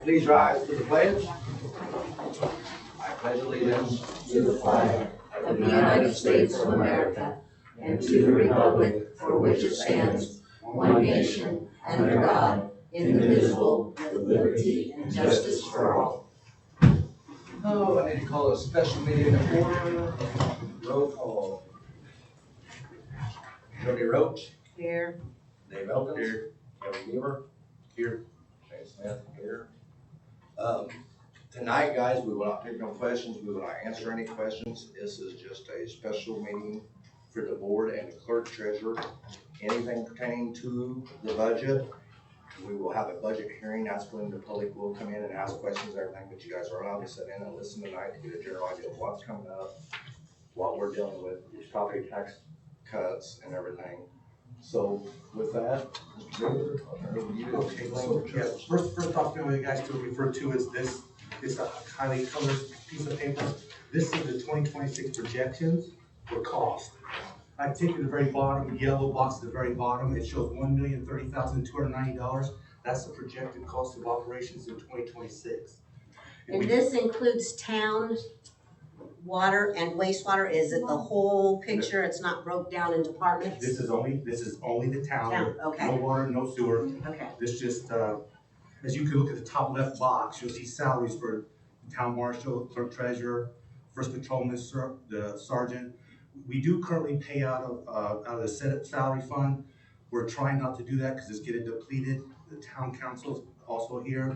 Please rise to the pledge. I pledge allegiance to the flag of the United States of America and to the republic for which it stands, one nation, under God, indivisible, with liberty and justice for all. Oh, I need to call a special meeting to order. Roll call. Jody Roach. Here. Dave Elkins. Here. Kevin Beaver. Here. Shane Smith. Here. Tonight, guys, we will not take no questions. We will not answer any questions. This is just a special meeting for the board and the clerk treasurer. Anything pertaining to the budget, we will have a budget hearing. That's when the public will come in and ask questions, everything, but you guys are allowed to sit in and listen tonight to get a general idea of what's coming up, what we're dealing with, your property tax cuts and everything. So with that, Mr. Baker, I'll turn it over to you. Okay, so yeah, first document you guys to refer to is this. It's a highly colored piece of paper. This is the 2026 projections for cost. I take the very bottom, yellow box at the very bottom. It shows $1,030,290. That's the projected cost of operations in 2026. And this includes town water and wastewater? Is it the whole picture? It's not broke down in departments? This is only the town. Okay. No water, no sewer. Okay. This just, as you can look at the top left box, you'll see salaries for the town marshal, clerk treasurer, first patrolman, the sergeant. We do currently pay out of the Senate salary fund. We're trying not to do that because it's getting depleted. The town council's also here,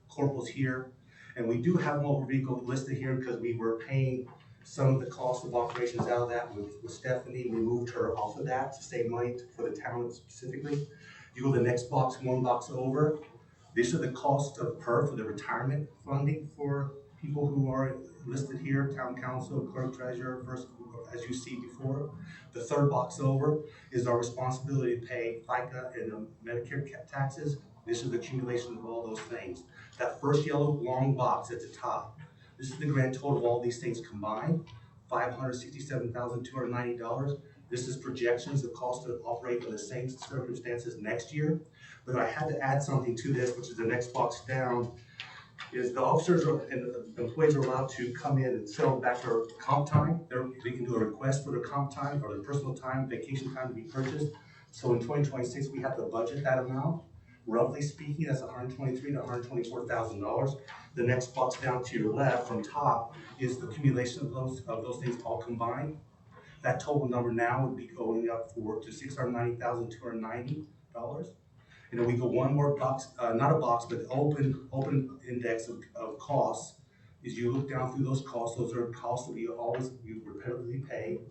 corporal's here. And we do have motor vehicle listed here because we were paying some of the cost of operations out of that with Stephanie. We moved her off of that to save money for the town specifically. You go to the next box, one box over. These are the cost of PER for the retirement funding for people who are listed here, town council, clerk treasurer, first, as you see before. The third box over is our responsibility to pay FICA and Medicare taxes. This is the accumulation of all those things. That first yellow long box at the top, this is the grand total of all these things combined, $567,290. This is projections of cost to operate in the same circumstances next year. But I had to add something to this, which is the next box down, is the officers and employees are allowed to come in and sell back their comp time. They can do a request for their comp time or their personal time, vacation time to be purchased. So in 2026, we have to budget that amount. Roughly speaking, that's $123,000 to $124,000. The next box down to your left from top is the accumulation of those things all combined. That total number now would be going up to $690,290. And then we go one more box, not a box, but open index of costs. As you look down through those costs, those are costs that we repetitively pay.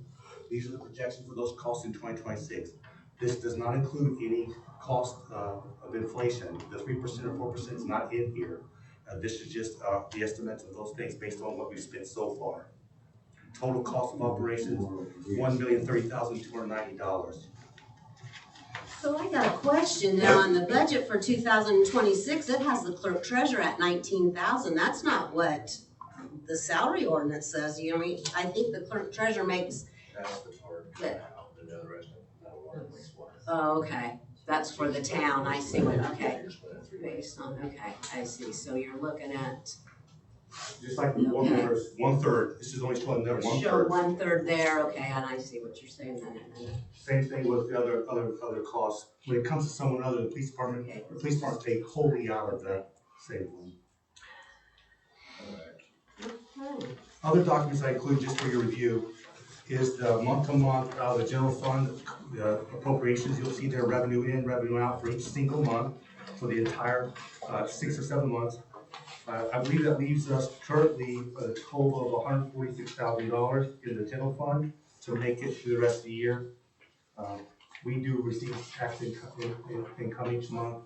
These are the projections for those costs in 2026. This does not include any cost of inflation. The 3% or 4% is not in here. This is just the estimates of those things based on what we've spent so far. Total cost of operations, $1,030,290. So I got a question now on the budget for 2026. It has the clerk treasurer at $19,000. That's not what the salary ordinance says. You know, I think the clerk treasurer makes. That's the clerk. Yeah. And the rest of that water and wastewater. Oh, okay. That's for the town. I see what. Okay. Based on. Okay, I see. So you're looking at. Just like the one third. This is only showing there one Show third. 1/3 there. Okay, and I see what you're saying then. Same thing with the other costs. When it comes to someone other, the police department pay wholly out of the same one. Okay. Other documents I include just for your review is the month-to-month the general fund appropriations. You'll see their revenue in, revenue out for each single month for the entire 6 or 7 months. I believe that leaves us currently a total of $146,000 in the general fund to make it through the rest of the year. We do receive tax income each month,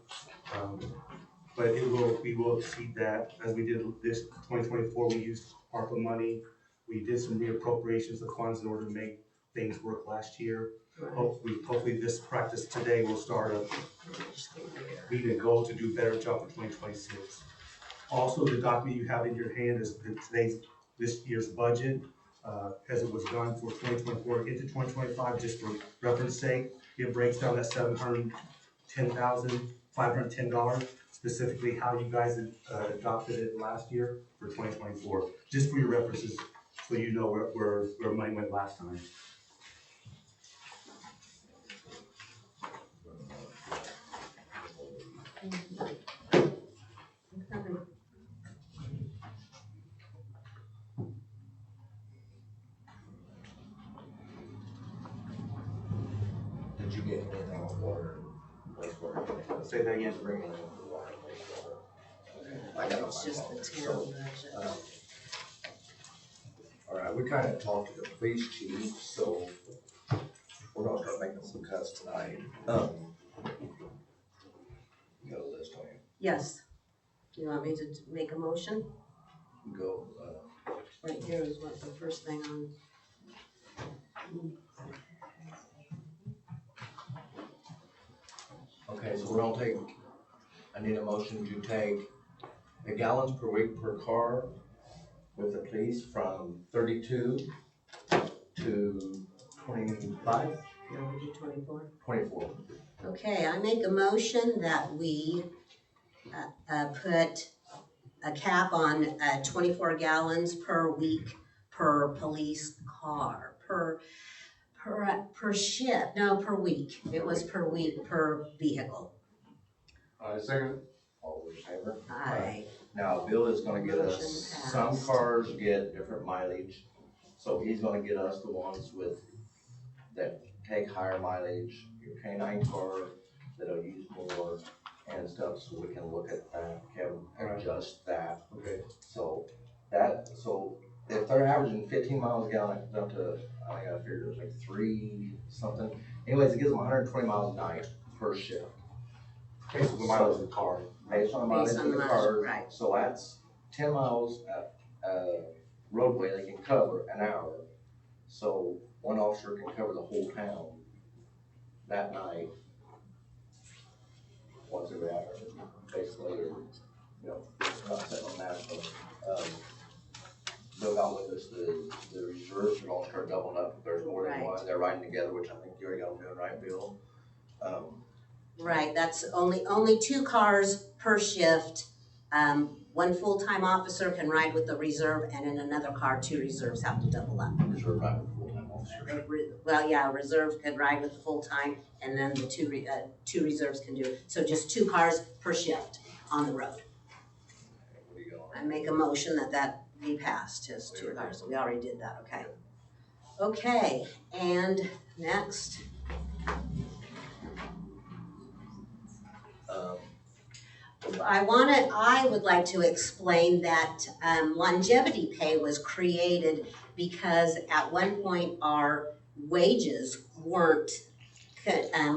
but we will exceed that. As we did this 2024, we used ARPA money. We did some reappropriations of funds in order to make things work last year. Hopefully this practice today will start meeting a goal to do a better job for 2026. Also, the document you have in your hand is this year's budget as it was done for 2024 into 2025, just for reference sake. It breaks down that $710,510. specifically how you guys adopted it last year for 2024, just for your references, so you know where money went last time. Did you get anything on water? Wastewater? Say that again. Bring anything for water, wastewater? Okay, I got It's my just phone. the So, town budget. All right, we kind of talked to the police chief, so we're gonna start making some cuts tonight. You got a list on you? Yes. You want me to make a motion? Go, Right here is what the first thing on. okay, so we're gonna take, I need a motion to take the gallons per week per car with the police from 32 to 25, No, we do 24. 24. Okay, I make a motion that we put a cap on 24 gallons per week per police car, per shift, no, per week. It was per week, per vehicle. I second. All those in favor? Aye. Now, Bill is gonna get us, Motion some passed. cars get different mileage, so he's gonna get us the ones that take higher mileage, your K-9 car that'll use more and stuff, so we can look at that, Kevin, adjust that. Okay. So if they're averaging 15 miles a gallon, it comes up to, I gotta figure it was like 3 something. Anyways, it gives them 120 miles a night per shift. Based on the mileage of the car. Based on the mileage Based on of the the mileage, car. right. So that's 10 miles roadway they can cover an hour. So one officer can cover the whole town that night, once every hour, basically, or, you know, not setting on national. Bill got with us, the reserves should all start doubling up, if there's more than Right. one, they're riding together, which I think you already got them doing, right, Bill? Right, that's only 2 cars per shift. One full-time officer can ride with the reserve, and in another car, 2 reserves have to double up. Reserve ride with full-time officers. Well, yeah, a reserve could ride with the full-time, and then the 2 reserves can do it. So just 2 cars per shift on the road. What do you got? I make a motion that be passed, just 2 cars. We already did that, okay. Okay, and next. I would like to explain that longevity pay was created because at one point our wages weren't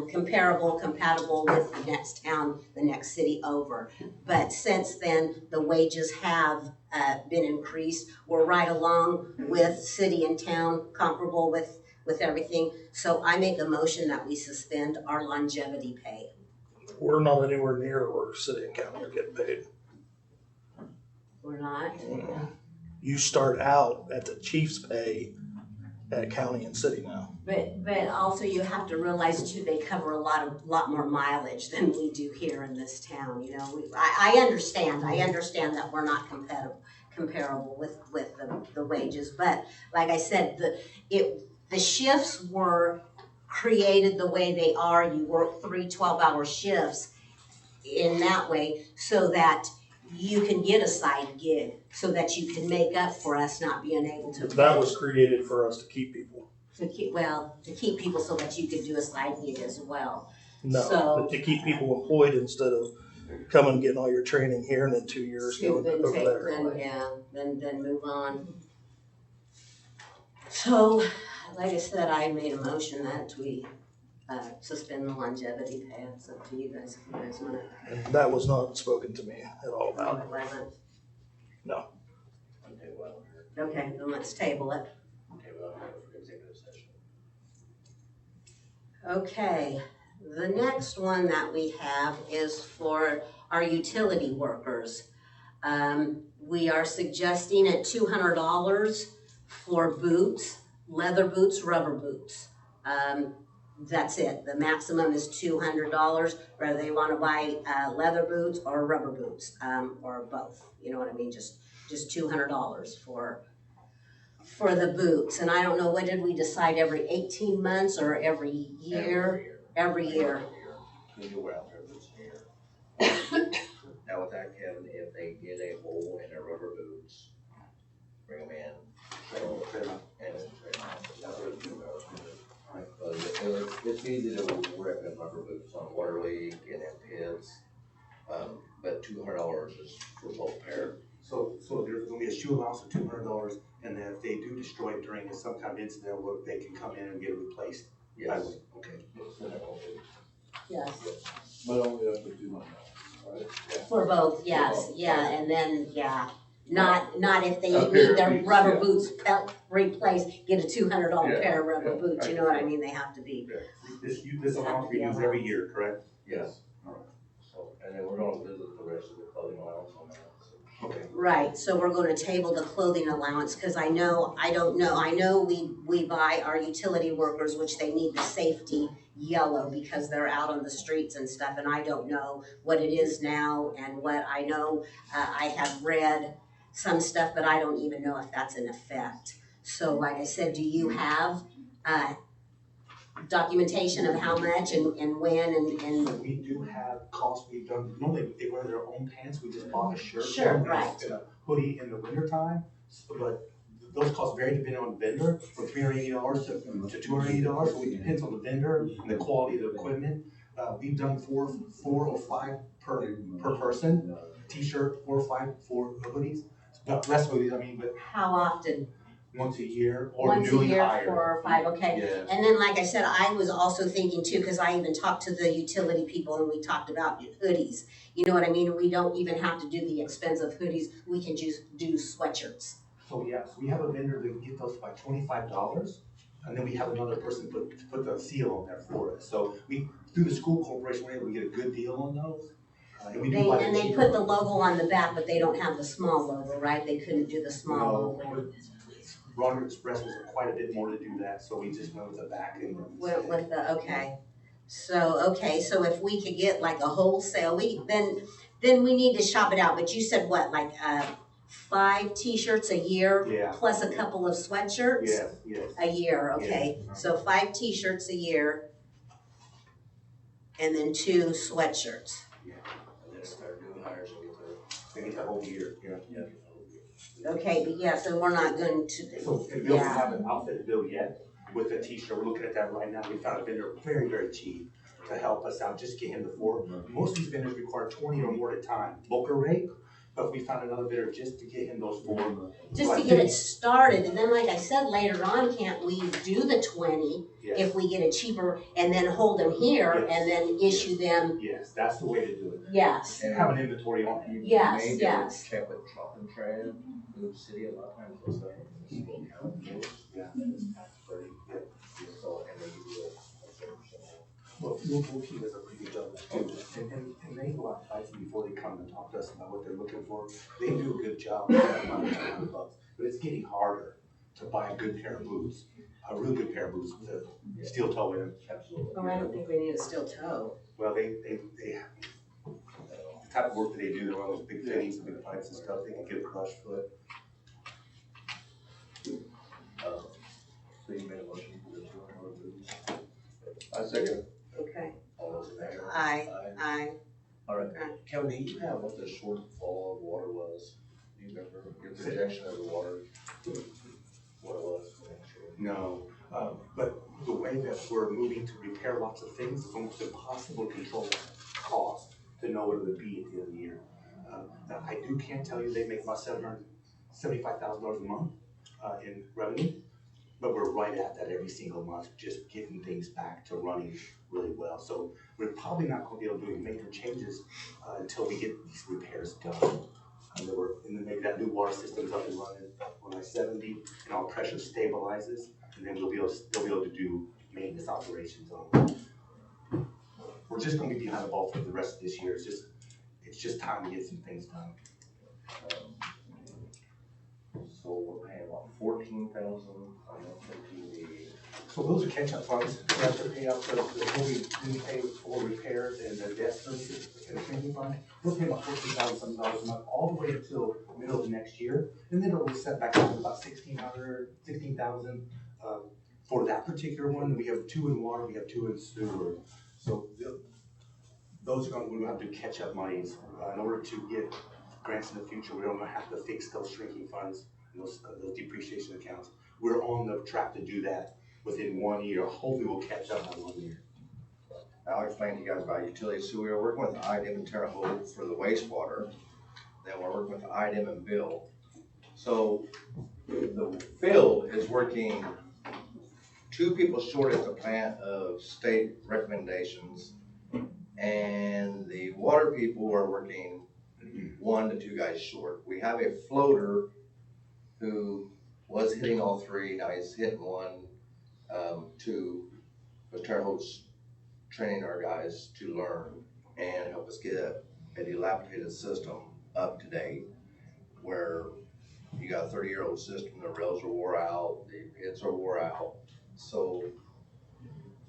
compatible with the next town, the next city over. But since then, the wages have been increased. We're right along with city and town, comparable with everything. So I make a motion that we suspend our longevity pay. We're not anywhere near where city and county are getting paid. We're not? You start out at the chief's pay at county and city now. But also you have to realize too, they cover a lot more mileage than we do here in this town, you know. I understand that we're not comparable with the wages, but like I said, the shifts were created the way they are. You work 3 12-hour shifts in that way so that you can get a side gig, so that you can make up for us not being able to. That was created for us to keep people. To keep people so that you could do a side gig as well. No, So- but to keep people employed instead of coming and getting all your training here and then 2 years going Then over there. then move on. So, like I said, I made a motion that we suspend the longevity pay. It's up to you guys if you guys want it. And that was not spoken to me at all No, about. it wasn't. No. Okay, well, here. Okay, then let's table it. Okay, well, I'm for executive session. Okay, the next one that we have is for our utility workers. We are suggesting at $200 for boots, leather boots, rubber boots. That's it. The maximum is $200, whether they wanna buy, leather boots or rubber boots, or both. You know what I mean? Just $200 for the boots. And I don't know, what did we decide, every 18 months or every year? Every year. Till you wear out their boots a year. Now with that, Kevin, if they get a hole in their rubber boots, bring them in. So, and then trade them out. That's what you do. It's easy to rip in rubber boots on water leak and in pits, but $200 is for both pair. So there's gonna be a shoe allowance of $200, and then if they do destroy it during some kind of incident, they can come in and get it replaced. Yes. Okay. Yes. But only up to 200, right? For both, yes, both. yeah, and then, yeah, not if they A pair need of their boots, rubber yeah. boots replaced, get a $200 Yeah, pair of rubber yeah, boots, I you know what I agree. mean, they have to be. This allowance we use every year, correct? Yes. So, and then we're gonna visit the rest of the clothing allowance on that, so. Okay. Right, so we're gonna table the clothing allowance, cause I know we buy our utility workers, which they need the safety yellow because they're out on the streets and stuff, and I don't know what it is now and what I know, I have read some stuff, but I don't even know if that's in effect. So like I said, do you have, documentation of how much and when and We do have costs we've done, normally they wear their own pants, we just bought a shirt. Sure, and right. a hoodie in the winter time, but those costs vary depending on the vendor, from $380 to $280, so it depends on the vendor and the quality of the equipment. We've done four or five per person, t-shirt, 4 or 5 for hoodies, but less hoodies, I mean, but how often? once a year or Once a newly year, hired. 4 or 5, okay. Yeah. And then, like I said, I was also thinking too, cause I even talked to the utility people and we talked about hoodies. You know what I mean? We don't even have to do the expensive hoodies, we can just do sweatshirts. So yeah, so we have a vendor that can get those by $25, and then we have another person put the seal on there for us. So we, through the school corporation, we're able to get a good deal on those. And we do buy the They cheaper put the ones. logo on the back, but they don't have the small logo, right? They couldn't do the small logo. No, Roderick Express was quite a bit more to do that, so we just went with the back and. Went with the, okay. So if we could get like a wholesale, then we need to shop it out, but you said what, like, 5 t-shirts a year? Yeah. Plus a couple of sweatshirts? Yes. A year, okay, Yeah. so 5 t-shirts a year, and then 2 sweatshirts. And then start doing hires and get They get the whole year, yeah. Okay, but yes, and we're not going to, So, and we don't yeah, have an outfit bill yet with the t-shirt, we're looking at that right now, we found a vendor very, very cheap to help us out, just get him the 4. Most of these vendors require 20 or more at a time, Boca rate, but we found another vendor just to get him those 4. just to get it started, and then like I said, later on, can't we do the 20 Yes, if we get it cheaper, and then hold them here, and then issue them, yes, that's the way to do it. yes. And Have an inventory on hand. Yes, Maybe yes. check with Trump and Trade, Move City, a lot of times they'll say, this is what county is. Yeah. So, and then you do a certain percent. Well, Milwaukee does a pretty good job too, and they go out pricing before they come and talk to us about what they're looking for. They do a good job with that amount of $200, but it's getting harder to buy a good pair of boots, a real good pair of boots with a steel toe in them. Absolutely. Oh, I don't think we need a steel toe. Well, they the type of work that they do, they're on those big fittings and big pipes and stuff, they can get a crushed foot. So you made a motion for the $200 boots. I second. Okay. All those in favor? Aye. All right, Kevin, do you have what the shortfall of water was? Do you remember your projection of the water? What it was for next year? No, but the way that we're moving to repair lots of things, it's almost impossible to control cost, to know what it would be at the end of the year. Now, can't tell you they make about $775,000 a month in revenue, but we're right at that every single month, just getting things back to running really well. So we're probably not gonna be able to do any major changes until we get these repairs done. And then maybe that new water system's up and running on I-70 and our pressure stabilizes, and then they'll be able to do maintenance operations on it. We're just gonna be behind the ball for the rest of this year. It's just time to get some things done. So we're paying about $14,000 a month for TV, So those are catch-up funds, we have to pay up the what we didn't pay for repairs and the debt services and the sinking fund. We'll pay about $14,000 a month, all the way until middle of next year, and then it'll reset back down to about 16,000, for that particular one. We have 2 in water, we have 2 in sewer. So those are we'll have to catch up monies, in order to get grants in the future. We're gonna have to fix those shrinking funds, and those depreciation accounts. We're on the track to do that within 1 year. Hopefully we'll catch up in 1 year. I'll explain to you guys about utilities. So we are working with IDM and Terre Haute for the wastewater. Then we're working with IDM and Bill. So the field is working 2 people short at the plant of state recommendations. And the water people are working 1 to 2 guys short. We have a floater who was hitting all 3, now he's hitting 1, 2, but Terre Haute's training our guys to learn and help us get a dilapidated system up to date, where you got a 30-year-old system, the rails are wore out, the pits are wore out. So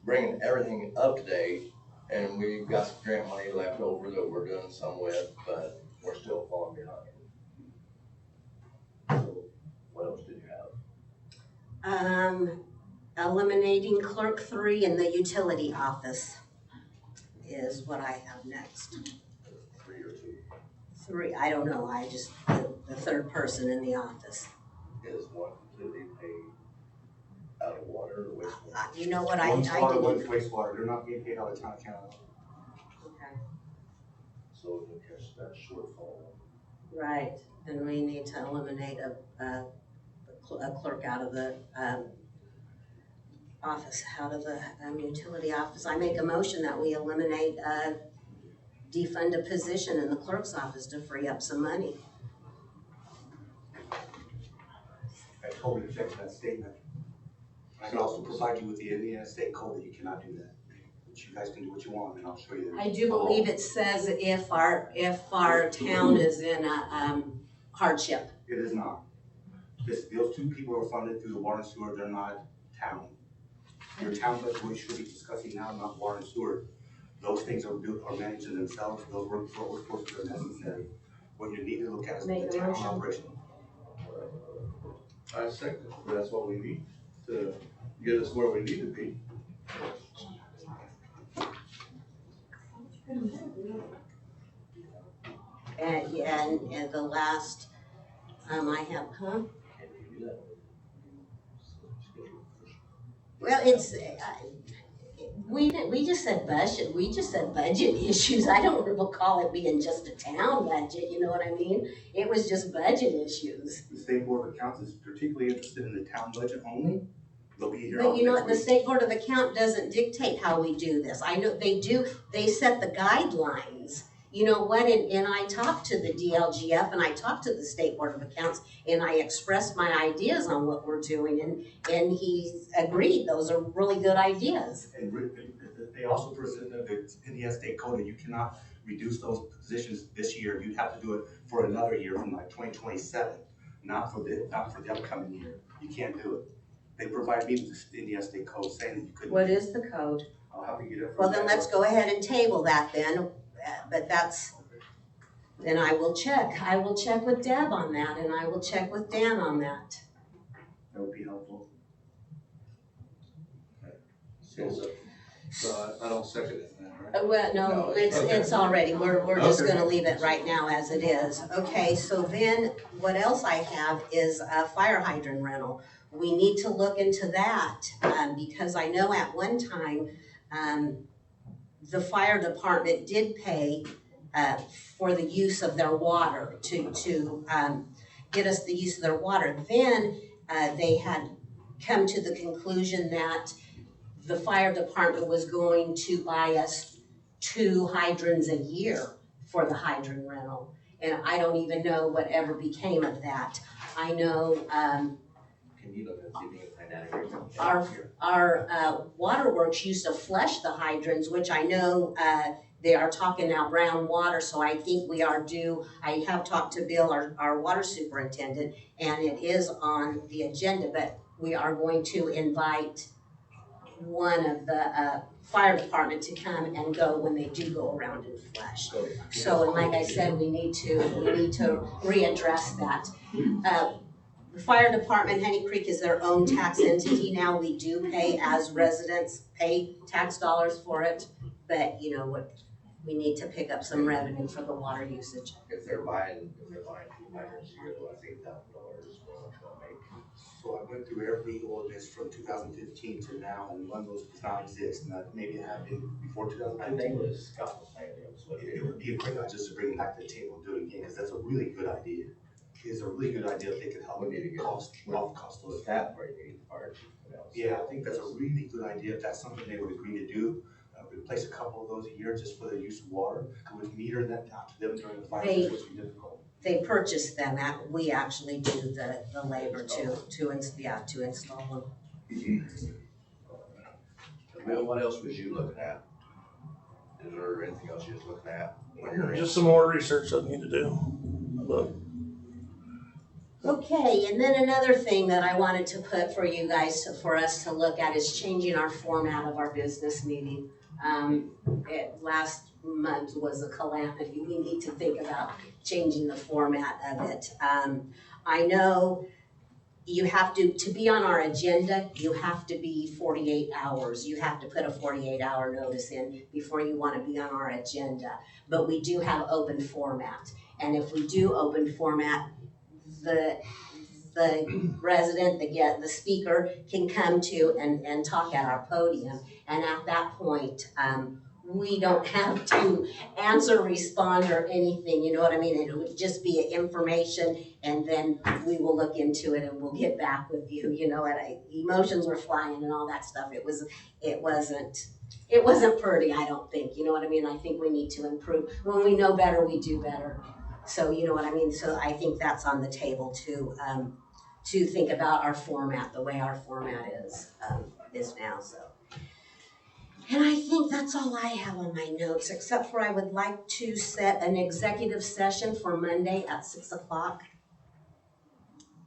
bringing everything up to date, and we've got some grant money left over that we're doing some with, but we're still falling behind. So what else did you have? Eliminating clerk 3 in the utility office is what I have next. 3 or 2 3, I don't know, I just, the 3rd person in the office. is 1 completely paid out of water or wastewater. You know what, I One's water, didn't. one's wastewater. They're not getting paid out of town account. Okay. So to catch that shortfall. Right, and we need to eliminate a clerk out of the, office, out of the, utility office. I make a motion that we eliminate, defund a position in the clerk's office to free up some money. I totally reject that statement. I can also provide you with the Indiana State Code that you cannot do that. But you guys can do what you want, and I'll show you that. I do believe it says if our town is in a, hardship. It is not. Those 2 people are funded through the water and sewer, they're not town. Your town budget, we should be discussing now, not water and sewer. Those things are managing themselves, those workforce are necessary. What you need to look at is Make the a town motion. operation. I second, that's what we need to get us where we need to be. And the last, I have, well, it's, we just said budget issues. I don't recall it being just a town budget, you know what I mean? It was just budget issues. The State Board of Accounts is particularly interested in the town budget only. They'll be here But all you know next what, the week. State Board of Account doesn't dictate how we do this. I know they do, they set the guidelines. You know what, and I talked to the DLGF and I talked to the State Board of Accounts and I expressed my ideas on what we're doing and he agreed, those are really good ideas. And they also presented the Indiana State Code that you cannot reduce those positions this year. You'd have to do it for another year from like 2027, not for the upcoming year. You can't do it. They provide me with the Indiana State Code saying that you couldn't. What is the code? I'll have to get it. from Well, then them. let's go ahead and table that then, but then I will check with Deb on that and I will check with Dan on that. That would be helpful. So I don't second it now, right? Well, no, No, it's okay. already, we're just Okay. gonna leave it right now as it is. Okay, so then what else I have is a fire hydrant rental. We need to look into that, because I know at one time, the fire department did pay, for the use of their water to get us the use of their water. Then, they had come to the conclusion that the fire department was going to buy us 2 hydrants a year for the hydrant rental. And I don't even know whatever became of that. I know, Can you look and see if you can find that agreement? our waterworks used to flush the hydrants, which I know, they are talking now brown water, so I think we are due. I have talked to Bill, our water superintendent, and it is on the agenda, but we are going to invite one of the, fire department to come and go when they do go around and flush. So, and like I said, we need to readdress that. The fire department, Honey Creek is their own tax entity now. We do pay as residents, pay tax dollars for it. But you know what, we need to pick up some revenue for the water usage. If they're buying 2 hydrants a year, that's $8,000 they'll make. So I went through every ordinance from 2015 to now, and one of those does not exist, and that maybe it happened before I 2015. think it was Scott was saying it was what It would be a great idea just to bring it back to the table and do it again, because that's a really good idea. It's a really good idea if they could help We need to get cost of with that, where you need the fire chief. Yeah, I think that's a really good idea. If that's something they would agree to do, replace a couple of those a year just for the use of water. And with meter that out to them during the fire, They- which would be difficult. They purchase them, we actually do the labor to install them. Bill, what else was you looking at? Is there anything else you was looking at when you're in? Just some more research I need to do. But Okay, and then another thing that I wanted to put for you guys, for us to look at is changing our format of our business meeting. Last month was a calamity. We need to think about changing the format of it. I know you have to be on our agenda, you have to be 48 hours. You have to put a 48-hour notice in before you want to be on our agenda. But we do have open format. And if we do open format, the resident, the speaker can come to and talk at our podium. And at that point, we don't have to answer, respond, or anything, you know what I mean? It would just be information, and then we will look into it and we'll get back with you, you know, and emotions were flying and all that stuff. It wasn't pretty, I don't think, you know what I mean? I think we need to improve. When we know better, we do better. So, you know what I mean? So I think that's on the table to think about our format, the way our format is now, so. And I think that's all I have on my notes, except for I would like to set an executive session for Monday at 6 o'clock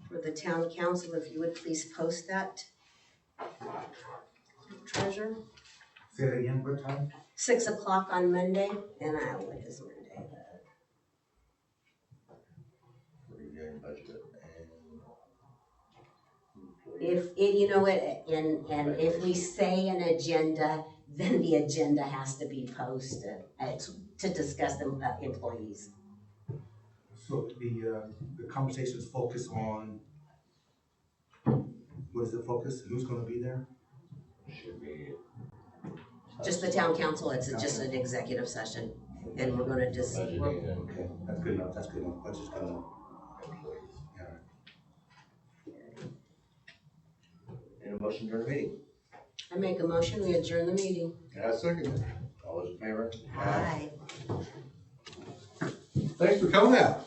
for the town council, if you would please post that. Treasurer? Say that again, what time? 6 o'clock on Monday, and what is Monday? Reviewing budget You know what, and if we say an agenda, then the agenda has to be posted to discuss the employees. So the conversations focus on, what is the focus? Who's gonna be there? should be. Just the town council, it's just an executive session, and we're gonna just, Budgeting and Okay, that's good enough, that's good enough. Budget's good enough. employees. Yeah. Any motion during the meeting? I make a motion, we adjourn the meeting. Yeah, I second it. All those in favor? Aye. Thanks for coming out.